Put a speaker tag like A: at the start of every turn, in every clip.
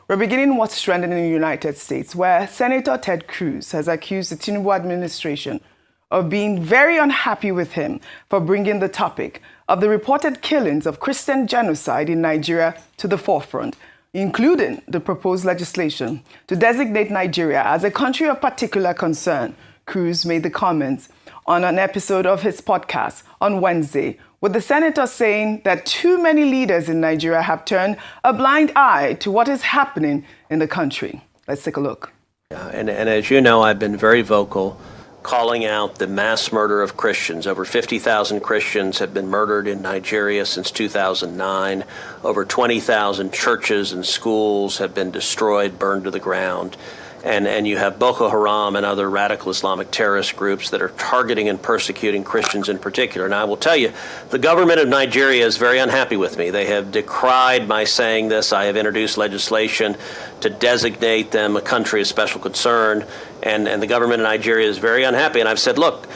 A: We're beginning what's trending in the United States, where Senator Ted Cruz has accused the Tinubu administration of being very unhappy with him for bringing the topic of the reported killings of Christian genocide in Nigeria to the forefront, including the proposed legislation to designate Nigeria as a country of particular concern. Cruz made the comments on an episode of his podcast on Wednesday, with the senator saying that too many leaders in Nigeria have turned a blind eye to what is happening in the country. Let's take a look.
B: And as you know, I've been very vocal calling out the mass murder of Christians. Over 50,000 Christians have been murdered in Nigeria since 2009. Over 20,000 churches and schools have been destroyed, burned to the ground. And you have Boko Haram and other radical Islamic terrorist groups that are targeting and persecuting Christians in particular. And I will tell you, the government of Nigeria is very unhappy with me. They have decried my saying this. I have introduced legislation to designate them a country of special concern. And the government of Nigeria is very unhappy. And I've said, look,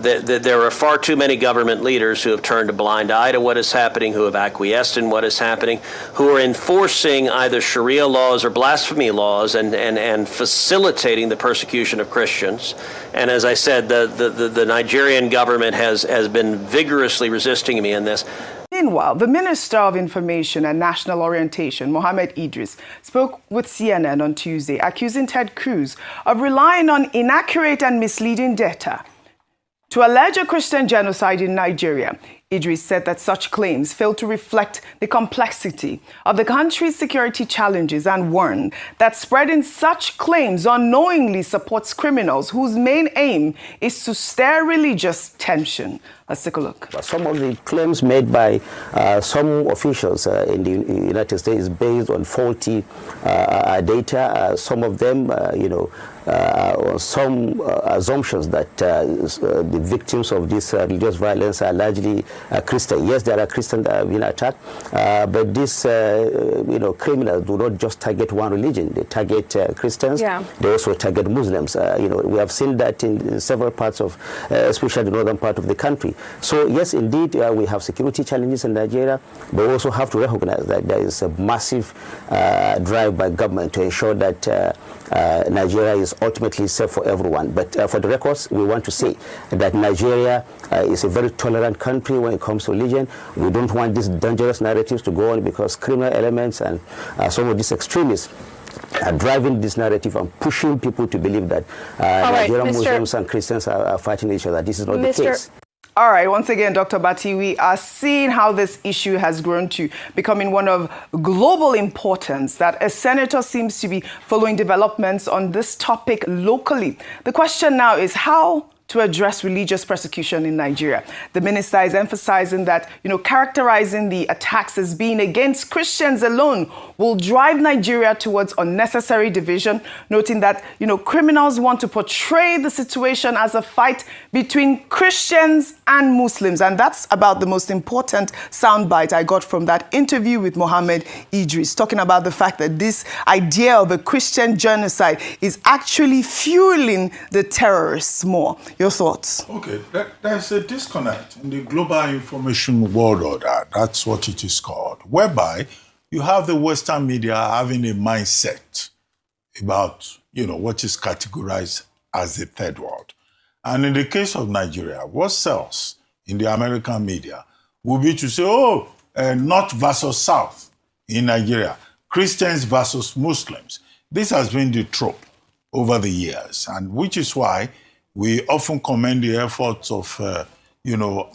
B: there are far too many government leaders who have turned a blind eye to what is happening, who have acquiesced in what is happening, who are enforcing either Sharia laws or blasphemy laws and facilitating the persecution of Christians. And as I said, the Nigerian government has been vigorously resisting me in this.
A: Meanwhile, the Minister of Information and National Orientation, Mohammed Idris, spoke with CNN on Tuesday, accusing Ted Cruz of relying on inaccurate and misleading data to allege a Christian genocide in Nigeria. Idris said that such claims fail to reflect the complexity of the country's security challenges and warned that spreading such claims unknowingly supports criminals whose main aim is to stir religious tension. Let's take a look.
C: Some of the claims made by some officials in the United States is based on faulty data. Some of them, some assumptions that the victims of this religious violence are largely Christian. Yes, there are Christians that have been attacked, but these, criminals do not just target one religion. They target Christians. Yeah. They also target Muslims. We have seen that in several parts of, especially the northern part of the country. So yes, indeed, we have security challenges in Nigeria, but we also have to recognize that there is a massive drive by government to ensure that Nigeria is ultimately safe for everyone. But for the records, we want to say that Nigeria is a very tolerant country when it comes to religion. We don't want these dangerous narratives to go on because criminal elements and some of these extremists are driving this narrative and pushing people to believe that Nigerian Muslims and Christians are fighting each other. This is not the case.
A: All right, once again, Dr. Bati, we are seeing how this issue has grown to becoming one of global importance, that a senator seems to be following developments on this topic locally. The question now is how to address religious persecution in Nigeria. The minister is emphasizing that, characterizing the attacks as being against Christians alone will drive Nigeria towards unnecessary division, noting that, criminals want to portray the situation as a fight between Christians and Muslims. And that's about the most important soundbite I got from that interview with Mohammed Idris, talking about the fact that this idea of a Christian genocide is actually fueling the terrorists more. Your thoughts?
D: Okay, there's a disconnect in the global information world order. That's what it is called, whereby you have the Western media having a mindset about, what is categorized as the third world. And in the case of Nigeria, what sells in the American media will be to say, North versus South in Nigeria, Christians versus Muslims. This has been the trope over the years, and which is why we often commend the efforts of,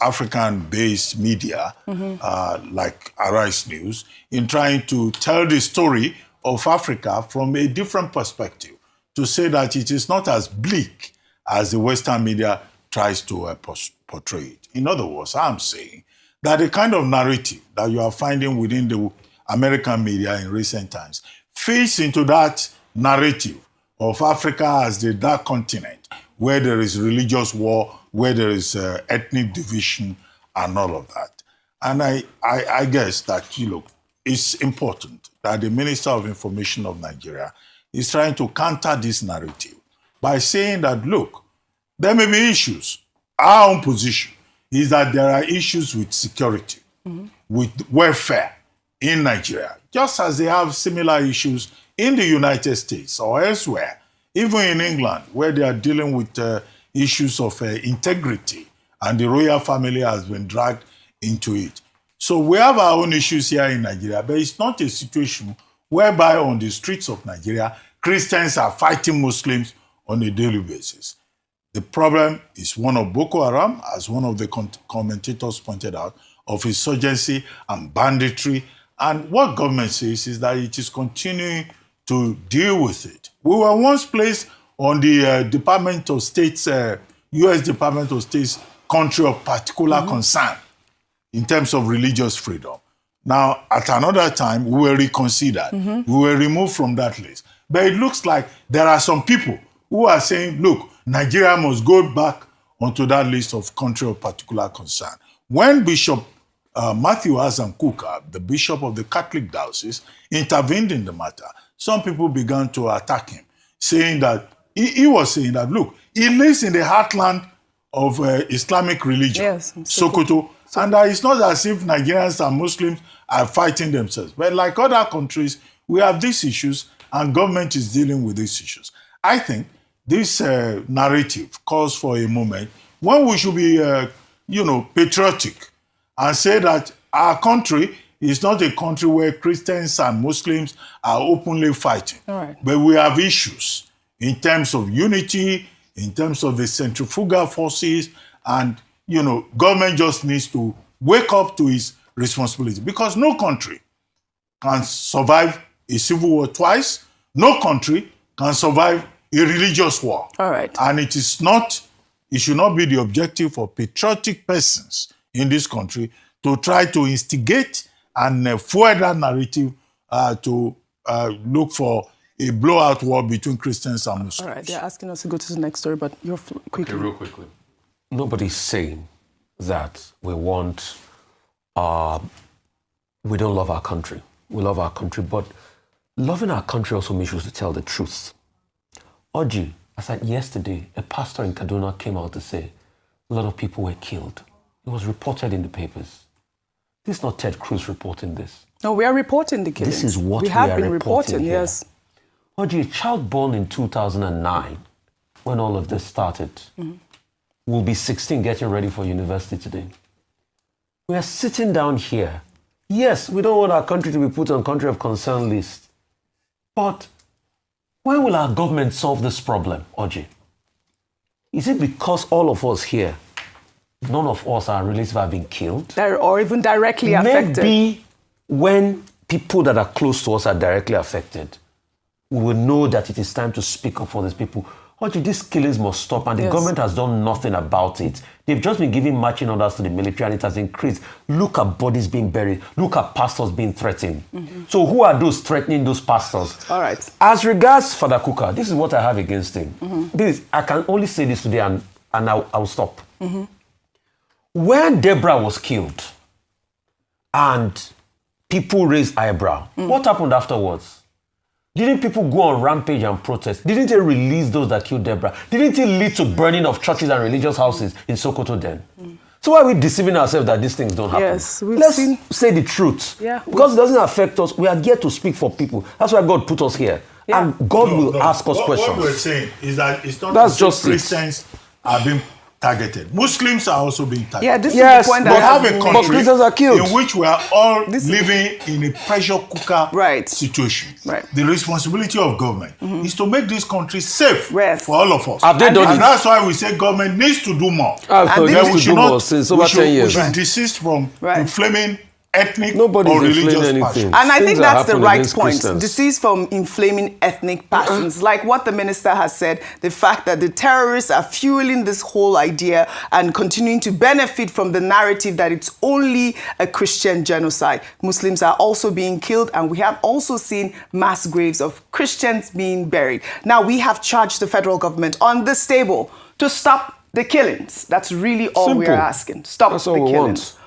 D: African-based media, like Arise News, in trying to tell the story of Africa from a different perspective, to say that it is not as bleak as the Western media tries to portray it. In other words, I'm saying that the kind of narrative that you are finding within the American media in recent times fits into that narrative of Africa as the dark continent, where there is religious war, where there is ethnic division, and all of that. And I guess that, it's important that the Minister of Information of Nigeria is trying to counter this narrative by saying that, look, there may be issues. Our own position is that there are issues with security, with welfare in Nigeria, just as they have similar issues in the United States or elsewhere, even in England, where they are dealing with issues of integrity, and the royal family has been dragged into it. So we have our own issues here in Nigeria, but it's not a situation whereby on the streets of Nigeria, Christians are fighting Muslims on a daily basis. The problem is one of Boko Haram, as one of the commentators pointed out, of insurgency and banditry. And what government says is that it is continuing to deal with it. We were once placed on the Department of State's, U.S. Department of State's country of particular concern in terms of religious freedom. Now, at another time, we were reconsidered. We were removed from that list. But it looks like there are some people who are saying, look, Nigeria must go back onto that list of country of particular concern. When Bishop Matthew Azan Kuka, the bishop of the Catholic diocese, intervened in the matter, some people began to attack him, saying that, he was saying that, look, he lives in the heartland of Islamic religion,
A: yes,
D: Sokoto, and that it's not as if Nigerians and Muslims are fighting themselves. But like other countries, we have these issues, and government is dealing with these issues. I think this narrative calls for a moment when we should be, patriotic and say that our country is not a country where Christians and Muslims are openly fighting.
A: All right.
D: But we have issues in terms of unity, in terms of the centrifugal forces, and, government just needs to wake up to its responsibility, because no country can survive a civil war twice. No country can survive a religious war.
A: All right.
D: And it should not be the objective for patriotic persons in this country to try to instigate and fuel that narrative to look for a blowout war between Christians and Muslims.
A: All right, they're asking us to go to the next story, but you're quickly.
E: Okay, real quickly. Nobody's saying that we want, we don't love our country. We love our country, but loving our country also means you to tell the truth. Oji, I said yesterday, a pastor in Kaduna came out to say a lot of people were killed. It was reported in the papers. This is not Ted Cruz reporting this.
A: No, we are reporting the killings.
E: This is what we
A: have
E: are
A: been reporting,
E: here.
A: yes.
E: Oji, a child born in 2009, when all of this started, will be 16 getting ready for university today. We are sitting down here. Yes, we don't want our country to be put on country of concern list. But when will our government solve this problem, Oji? Is it because all of us here, none of us, our relatives have been killed?
A: Or even directly affected.
E: Maybe when people that are close to us are directly affected, we will know that it is time to speak up for these people. Oji, these killings must stop, and the government has done nothing about it. They've just been giving marching orders to the military, and it has increased. Look at bodies being buried. Look at pastors being threatened. So who are those threatening those pastors?
A: All right.
E: As regards Father Kuka, this is what I have against him. I can only say this today, and I'll stop. When Deborah was killed, and people raised eyebrow, what happened afterwards? Didn't people go on rampage and protest? Didn't they release those that killed Deborah? Didn't it lead to burning of churches and religious houses in Sokoto then? So why are we deceiving ourselves that these things don't happen?
A: Yes,
E: Let's say the truth.
A: Yeah.
E: Because it doesn't affect us. We are here to speak for people. That's why God put us here.
A: Yeah.
E: And God will ask us questions.
D: What we're saying is that it's not
E: That's
D: that
E: just
D: Christians are being targeted. Muslims are also being targeted.
A: Yeah, this
E: Yes,
A: is the point
E: but
A: that
D: We have
A: has
D: a
A: been
D: country
A: made.
E: Christians are killed.
D: in which we are all living in a pressure cooker
A: Right.
D: situation.
A: Right.
D: The responsibility of government is to make this country safe
A: Yes.
D: for all of us.
E: Have they done
D: and
E: it?
D: that's why we say government needs to do more.
E: I've
A: And
E: used
A: this-
E: to
D: we
E: do
D: should
E: more
D: not,
E: since
D: we
E: over
D: should,
E: 10 years.
D: we should desist from
A: Right.
D: inflaming ethnic
E: Nobody's
D: or religious
E: inflaming
D: passion.
E: anything.
A: And I
E: Things
A: think
E: are
A: that's the
E: happening
A: right
E: against
A: point.
E: Christians.
A: Deceased from inflaming ethnic passions. Like what the minister has said, the fact that the terrorists are fueling this whole idea and continuing to benefit from the narrative that it's only a Christian genocide. Muslims are also being killed, and we have also seen mass graves of Christians being buried. Now, we have charged the federal government on this table to stop the killings. That's really all we are
E: Simple.
A: asking. Stop
E: That's
A: the
E: all we
A: killings.
E: want.